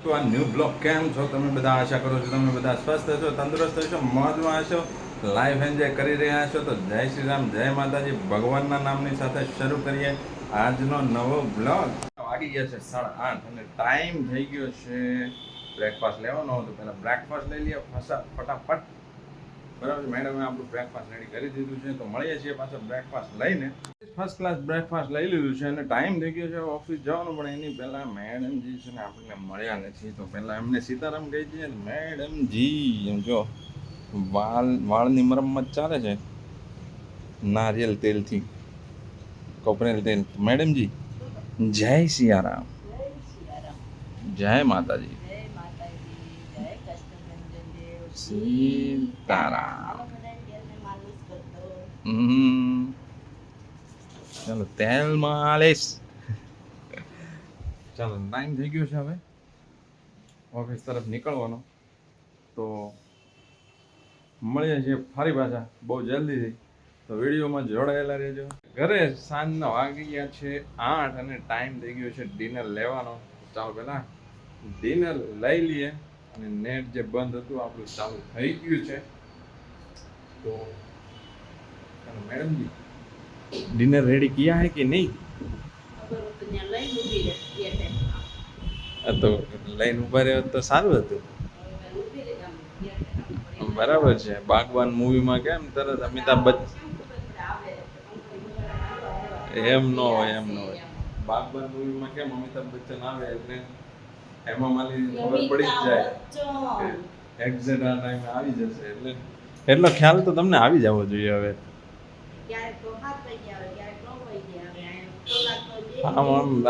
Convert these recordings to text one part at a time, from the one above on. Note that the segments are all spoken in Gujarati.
તો આ ન્યૂ બ્લોગ કેમ છો તમે બધા? આશા કરું છું તમે બધા સ્વસ્થ હશો, તંદુરસ્ત હશો, મોજમાં હશો, લાઈફ એન્જોય કરી રહ્યા છો. તો જય શ્રી રામ, જય માતાજી. ભગવાનના નામની સાથે શરૂ કરીએ આજનો નવો બ્લોગ. વાગી ગયા છે 8:30 અને ટાઈમ થઈ ગયો છે બ્રેકફાસ્ટ લેવાનો. તો પહેલા બ્રેકફાસ્ટ લઈ લઈએ ફટાફટ. બરાબર, મેડમે આપણું બ્રેકફાસ્ટ રેડી કરી દીધું છે. તો મળીએ છીએ પાછળ બ્રેકફાસ્ટ લઈને. ફર્સ્ટ ક્લાસ બ્રેકફાસ્ટ લઈ લીધું છે અને ટાઈમ થઈ ગયો છે ઓફિસ જવાનું. પણ એની પહેલાં મેડમજી છે ને આપણને મળ્યા નથી. તો પહેલાં એમને સીતારામ કહી દઈએ. મેડમજી એમ જો વાળની મરમ્મત ચાલે છે નારિયેલ તેલથી, કોપરેલ તેલ. મેડમજી જય સિયારામ, જય માતાજી, સીતારામ. ચાલો તેલ માલિશ. ચાલો ટાઈમ થઈ ગયો છે હવે ઓફિસ તરફ નીકળવાનો. તો મળીએ છીએ ફરી પાછા બહુ જલ્દીથી. તો વિડીયોમાં જોડાયેલા રહેજો. ઘરે સાંજના વાગી ગયા છે 8 અને ટાઈમ થઈ ગયો છે ડિનર લેવાનો. ચાલો પહેલાં ડિનર લઈ લઈએ. અને નેટ જે બંધ હતું આપણું ચાલુ થઈ ગયું છે. તો मैडम जी डिनर रेडी किया है कि नहीं? તો લાઈન ઉભા રહ્યો તો સારું હતું. બરાબર છે. બાગવાન મૂવીમાં કેમ તરત અમિતાભ બચ્ચન એમ ન હોય, એમ ન હોય. બાગવાન મૂવીમાં કેમ અમિતાભ બચ્ચન આવે એટલે એમાં માલી ખબર પડી જ જાય એક્ઝેક્ટ આ ટાઈમે આવી જશે. એટલે એટલો ખ્યાલ તો તમને આવી જવો જોઈએ હવે.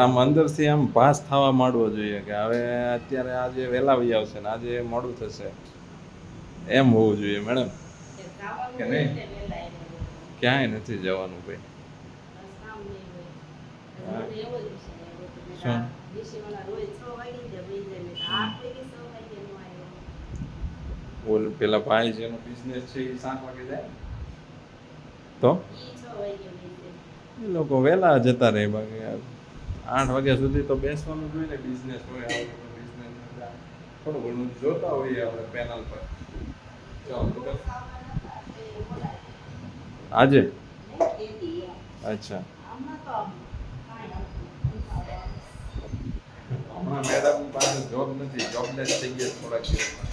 આમ અંદરથી આમ પાસ થવા માંડવો જોઈએ કે હવે અત્યારે આજે વહેલા વહી આવશે ને આજે મોડું થશે, એમ હોવું જોઈએ મેડમ. કે નહીં? ક્યાંય નથી જવાનું ભાઈ. શું બોલ, પેલા ભાઈ જેનો બિઝનેસ છે એ 7 વાગે જાય તો એ લોકો વહેલા જતા રહે. બાકી 8 વાગ્યા સુધી તો બેસવાનું જોઈએ ને. બિઝનેસ હોય બિઝનેસ થોડું ઘણું જોતા હોઈએ આપણે પેનલ પર. ચાલો આજે અચ્છા હમણાં મેડમ પાસે જોબ નથી, જોબલેસ થઈ ગયા થોડાક દિવસમાં.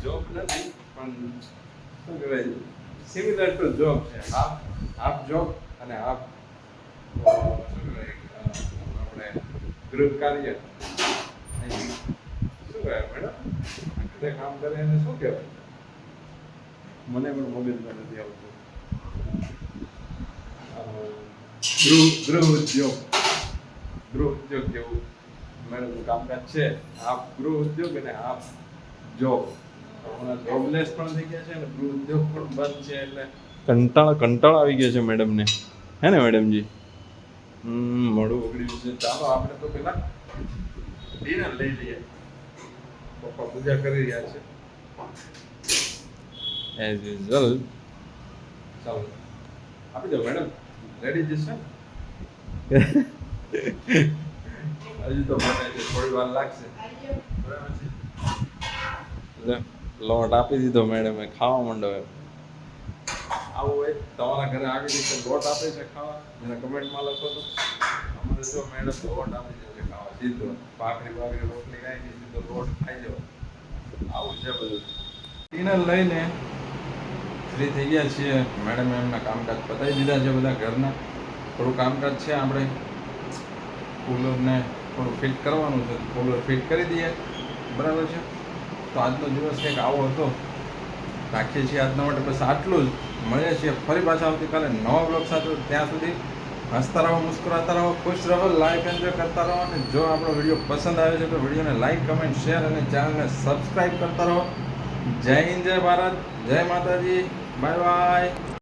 જોબ નથી પણ શું કહેવાય, સિમિલર ટુ જોબ છે. હાફ જોબ અને હાફ શું કહેવાય આપણે ગૃહ કાર્ય. શું કહેવાય મેડમ, ઘરે કામ કરે એને શું કહેવાય? મને પણ મગજમાં નથી આવતું. ગૃહ ઉદ્યોગ જેવું મેડમનું કામકાજ છે. હાફ ગૃહ ઉદ્યોગ અને હાફ જોબ. હમણાં જોબલેસ પણ થઈ ગયા છે અને ગૃહ ઉદ્યોગ પણ બંધ છે. એટલે કંટાળો આવી ગયો છે મેડમને. હે ને મેડમજી? મોડું બગડ્યું છે. ચાલો આપણે તો પેલા ડિનર લઈ લઈએ. પપ્પા પૂજા કરી રહ્યા છે એઝ યુઝ્યુઅલ. ચાલો આપી દો મેડમ. રેડી જશે હજુ તો બને છે, થોડી વાર લાગશે. બરાબર છે. લોટ આપી દીધો મેડમે, ખાવા માંડો. આવું હોય તમારા ઘરે આવી રીતે લોટ આપે છે ખાવા? મને કમેન્ટમાં લખો તો. અમારે જો મેડમ લોટ આપી દે છે ખાવા સીધો. ભાખરી રોટલી ખાઈ સીધો લોટ ખાઈ જાવ. આવું છે બધું. ડિનર લઈને ફ્રી થઈ ગયા છીએ. મેડમે એમના કામકાજ પતાવી દીધા છે બધા ઘરના. થોડું કામકાજ છે, આપણે કુલરને થોડું ફિટ કરવાનું છે. કુલર ફિટ કરી દઈએ. બરાબર છે. તો આજનો દિવસ કંઈક આવો હતો. રાખીએ છીએ આજના માટે બસ આટલું જ. મળીએ છીએ ફરી પાછા આવતીકાલે નવા બ્લોગ સાથે. ત્યાં સુધી હસતા રહો, મુસ્કરાતા રહો, ખુશ રહો, લાઈક એન્જોય કરતા રહો. અને જો આપણો વિડીયો પસંદ આવે છે તો વિડીયોને લાઈક, કમેન્ટ, શેર અને ચેનલને સબસ્ક્રાઈબ કરતા રહો. જય હિન્દ, જય ભારત, જય માતાજી. Bye bye.